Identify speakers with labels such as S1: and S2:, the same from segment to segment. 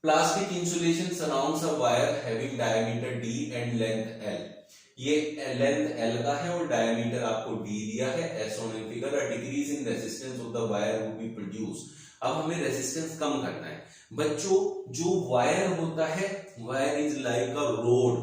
S1: Plastic insulation surrounds a wire having diameter d and length L. ये length L का है और diameter आपको D दिया है. As shown in figure, a decrease in resistance of the wire would be produced. अब हमें resistance कम करना है बच्चों. जो वायर होता है, wire is like a road,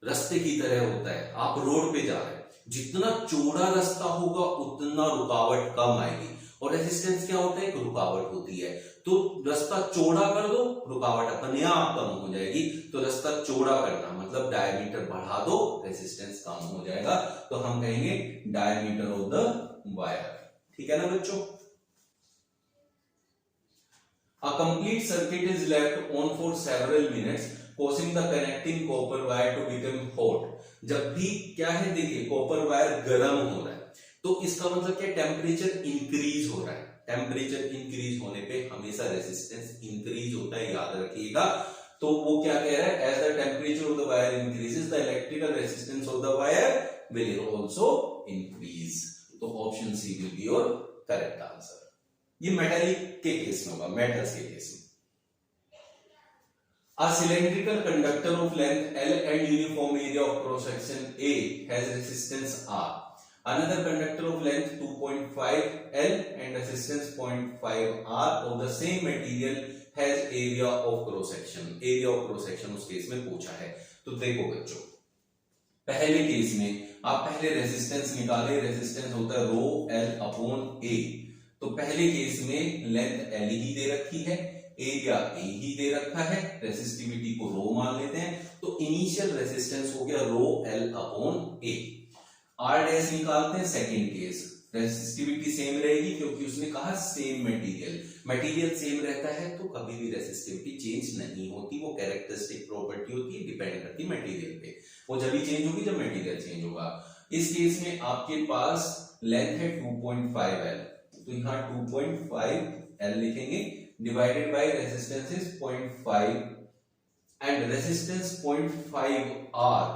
S1: रास्ते की तरह होता है. आप रोड पे जा रहे हैं, जितना चौड़ा रास्ता होगा उतना रुकावट कम आएगी. और रेजिस्टेंस क्या होता है? एक रुकावट होती है. तो रास्ता चौड़ा कर दो, रुकावट अपने आप कम हो जाएगी. तो रास्ता चौड़ा करना मतलब डायमीटर बढ़ा दो, रेजिस्टेंस कम हो जाएगा. तो हम कहेंगे डायमीटर ऑफ द वायर. ठीक है ना बच्चों? A complete circuit is left on for several minutes, causing the connecting copper wire to become hot. जब भी क्या है, देखिए कॉपर वायर गर्म हो रहा है तो इसका मतलब क्या, टेम्परेचर इंक्रीज हो रहा है. टेम्परेचर इंक्रीज होने पे हमेशा रेजिस्टेंस इंक्रीज होता है, याद रखिएगा. तो वो क्या कह रहा है, as the temperature of the wire increases the electrical resistance of the wire will also increase. तो option C will be your correct answer. ये मेटालिक के केस में होगा, मेटल्स के केस में. A cylindrical conductor of length L and uniform area of cross section A has resistance R. Another conductor of length 2.5 L and resistance 0.5 R of the same material has area of cross section. Area of cross section उस case में पूछा है. तो देखो बच्चों, पहले case में आप पहले रेजिस्टेंस निकाले. रेजिस्टेंस होता है रो L अपॉन A. तो पहले केस में लेंथ L ही दे रखी है, एरिया A ही दे रखा है, रेसिस्टिविटी को रो मान लेते हैं. तो इनिशियल रेजिस्टेंस हो गया रो L upon A. R dash निकालते हैं सेकेंड केस. रेसिस्टिविटी सेम रहेगी क्योंकि उसने कहा सेम मटेरियल. मटेरियल सेम रहता है तो कभी भी रेसिस्टिविटी चेंज नहीं होती. वो कैरेक्टरिस्टिक प्रॉपर्टी होती है, डिपेंड करती है मटेरियल पे. वो जब भी चेंज होगी जब मटेरियल चेंज होगा. इस केस में आपके पास लेंथ है 2.5 L, तो यहाँ 2.5 L लिखेंगे divided by resistance is 0.5 and resistance 0.5 R.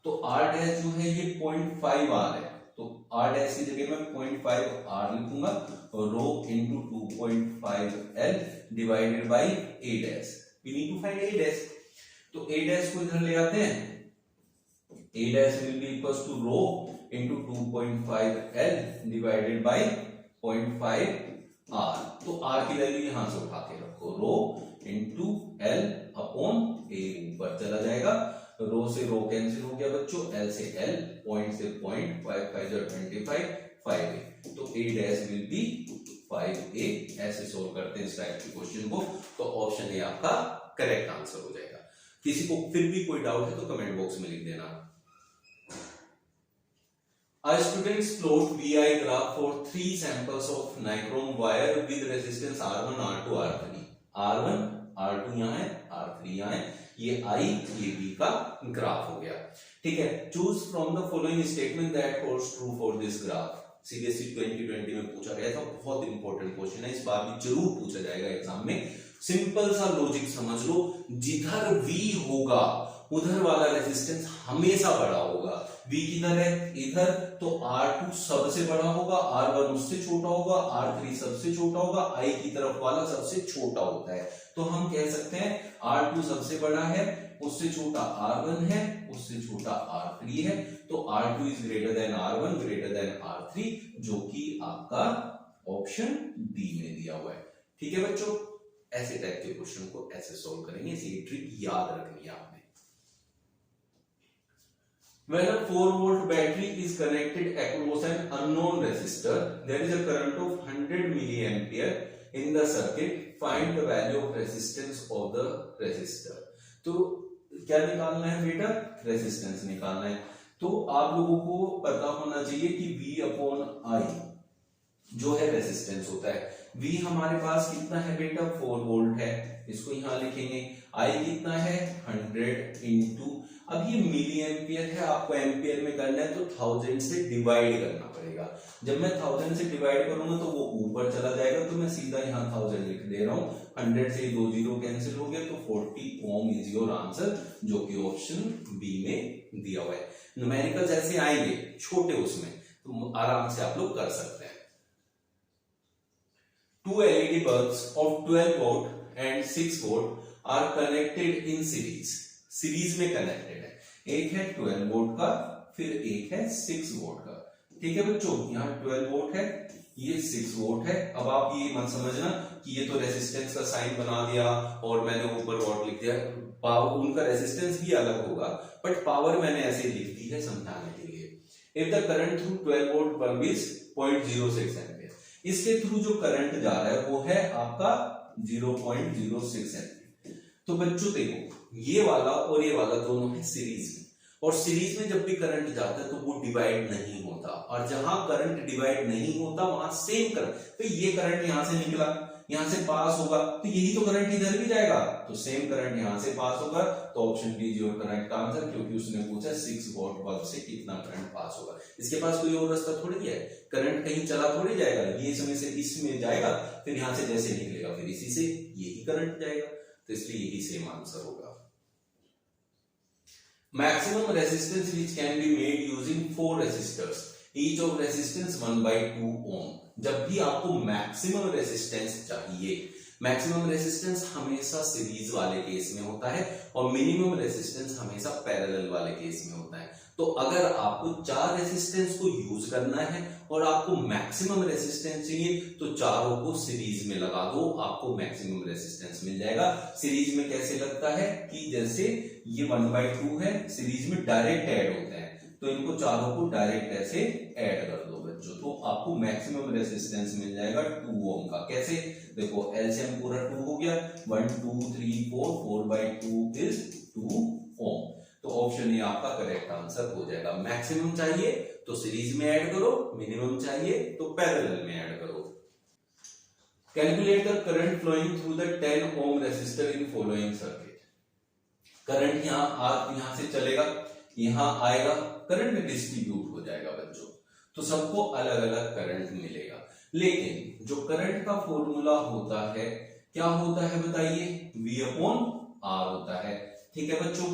S1: तो R डैश जो है ये 0.5 R है. तो R डैश की जगह मैं 0.5 R लिखूंगा rho into 2.5 L divided by A dash. We need to find A dash. तो A डैश को इधर ले आते हैं. A dash will be equals to rho into 2.5 L divided by 0.5 R. तो R की वैल्यू यहां से उठा के रखो, rho into L upon A ऊपर चला जाएगा. रो से रो कैंसिल हो गया बच्चों, L से L, पॉइंट से पॉइंट, 5 5 25 5A. तो A dash will B 5A. ऐसे सोल्व करते हैं इस टाइप के क्वेश्चन को. तो ऑप्शन ए आपका करेक्ट आंसर हो जाएगा. किसी को फिर भी कोई डाउट है तो कमेंट बॉक्स में लिख देना. A student's plot VI graph for 3 samples of nichrome wire with resistance R1, R2, R3. R1, R2 यहाँ है, R3 यहाँ है. ये I, ये B का ग्राफ हो गया. ठीक है. Choose from the following statement that holds true for this graph. CBSE 2020 में पूछा गया था, बहुत इंपॉर्टेंट क्वेश्चन है. इस बार भी जरूर पूछा जाएगा एग्जाम में. सिंपल सा लॉजिक समझ लो, जिधर V होगा उधर वाला रेजिस्टेंस हमेशा बड़ा होगा. V किधर है? इधर. तो R2 सबसे बड़ा होगा, R1 उससे छोटा होगा, R3 सबसे छोटा होगा, I की तरफ वाला सबसे छोटा होता है. तो हम कह सकते हैं R2 सबसे बड़ा है, उससे छोटा R1 है, उससे छोटा R3 है. तो R2 is greater than R1 greater than R3, जो कि आपका ऑप्शन डी में दिया हुआ है. ठीक है बच्चों, ऐसे टाइप के क्वेश्चन को ऐसे सॉल्व करेंगे. इसी ट्रिक याद रखनी है आपने. When a 4-volt battery is connected across an unknown resistor, there is a current of 100 milliampere in the circuit. Find the value of resistance of the resistor. तो क्या निकालना है बेटा? रेजिस्टेंस निकालना है. तो आप लोगों को पता होना चाहिए कि V अपॉन I जो है रेजिस्टेंस होता है. V हमारे पास कितना है बेटा? 4 वोल्ट है. इसको यहां लिखेंगे. I कितना है? 100 इंटू, अब ये मिली एम्पियर है, आपको एम्पियर में करना है तो 1000 से डिवाइड करना पड़ेगा. जब मैं 1000 से डिवाइड करूंगा तो वो ऊपर चला जाएगा, तो मैं सीधा यहाँ 1000 लिख दे रहा हूँ. 100 से 2 जीरो कैंसिल हो गया, तो 40 ओम इज योर आंसर, जो कि ऑप्शन बी में दिया हुआ है. न्यूमेरिकल्स ऐसे आएंगे छोटे, उसमें तो आराम से आप लोग कर सकते हैं. 2 LED bulbs of 12 volt and 6 volt are connected in series में कनेक्टेड है। एक है 12 वोल्ट का, फिर एक है 6 वोल्ट का। ठीक है बच्चों, यहाँ 12 वोल्ट है, ये 6 वोल्ट है। अब आप ये मत समझना कि ये तो रेजिस्टेंस का साइन बना दिया और मैंने ऊपर वोल्ट लिख दिया, पावर उनका रेजिस्टेंस भी अलग होगा, बट पावर मैंने ऐसे लिख दी है समझाने के लिए। If the current through 12 volt bulb is 0.06 ampere, इसके थ्रू जो करंट जा रहा है वो है आपका 0.06 एम्पियर। तो बच्चों देखो, ये वाला और ये वाला दोनों है सीरीज में, और सीरीज में जब भी करंट जाता है तो वो डिवाइड नहीं होता, और जहां करंट डिवाइड नहीं होता वहां सेम करंट, तो ये करंट यहां से निकला, यहां से पास होगा, तो यही तो करंट इधर भी जाएगा, तो सेम करंट यहां से पास होगा। तो option D is your correct answer, क्योंकि उसने पूछा 6 वोल्ट बल्ब से कितना करंट पास होगा। इसके पास कोई और रास्ता थोड़ी है, करंट कहीं चला थोड़ी जाएगा, ये इसमें से इसमें जाएगा, फिर यहां से जैसे निकलेगा फिर इसी से यही करंट जाएगा, तो इसलिए यही सेम आंसर होगा। Maximum resistance which can be made using 4 resistors, each of resistance 1/2 ohm। जब भी आपको मैक्सिमम रेजिस्टेंस चाहिए, मैक्सिमम रेजिस्टेंस हमेशा सीरीज वाले केस में होता है और मिनिमम रेजिस्टेंस हमेशा पैरेलल वाले केस में होता है। तो अगर आपको 4 रेजिस्टेंस को यूज करना है और आपको मैक्सिमम रेजिस्टेंस चाहिए तो चारों को सीरीज में लगा दो, आपको मैक्सिमम रेजिस्टेंस मिल जाएगा। सीरीज में कैसे लगता है कि जैसे ये 1/2 है, सीरीज में डायरेक्ट ऐड होता है, तो इनको चारों को डायरेक्ट ऐसे ऐड कर दो बच्चों, तो आपको मैक्सिमम रेजिस्टेंस मिल जाएगा 2 ओम का। कैसे देखो, एलसीएम पूरा 2 हो गया, 1 2 3 4, 4/2 इज 2 ओम। तो ऑप्शन ए आपका करेक्ट आंसर हो जाएगा। मैक्सिमम चाहिए तो सीरीज में ऐड करो, मिनिमम चाहिए तो पैरेलल में ऐड करो। Calculate the current flowing through the 10 ohm resistor in following circuit. Current यहां से चलेगा, यहां आएगा, करंट डिस्ट्रीब्यूट हो जाएगा बच्चों, तो सबको अलग अलग करंट मिलेगा। लेकिन जो करंट का फॉर्मूला होता है क्या होता है बताइए, V/R होता है। ठीक है बच्चों,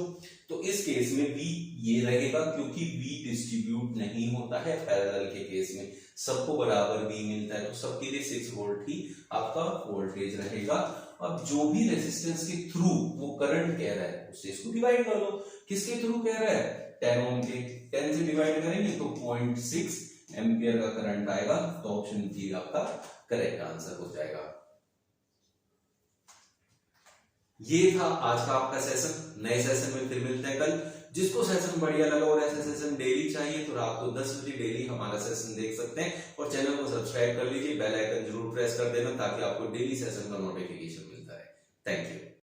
S1: तो इस केस में V ये रहेगा क्योंकि V डिस्ट्रीब्यूट नहीं होता है पैरेलल के केस में, सबको बराबर V मिलता है, तो सबके लिए 6 वोल्ट ही आपका वोल्टेज रहेगा। अब जो भी रेजिस्टेंस के थ्रू वो करंट कह रहा है उससे इसको डिवाइड कर लो। किसके थ्रू कह रहा है, 10 ओम के, 10 से डिवाइड करेंगे तो 0.6 एम्पियर का करंट आएगा, तो ऑप्शन डी आपका करेक्ट आंसर हो जाएगा। ये था आज का आपका सेशन। नए सेशन में फिर मिलते हैं कल। जिसको सेशन बढ़िया लगा और ऐसे सेशन डेली चाहिए तो रात को 10 बजे डेली हमारा सेशन देख सकते हैं, और चैनल को सब्सक्राइब कर लीजिए, बेल आइकन जरूर प्रेस कर देना ताकि आपको डेली सेशन का नोटिफिकेशन मिलता रहे। Thank you.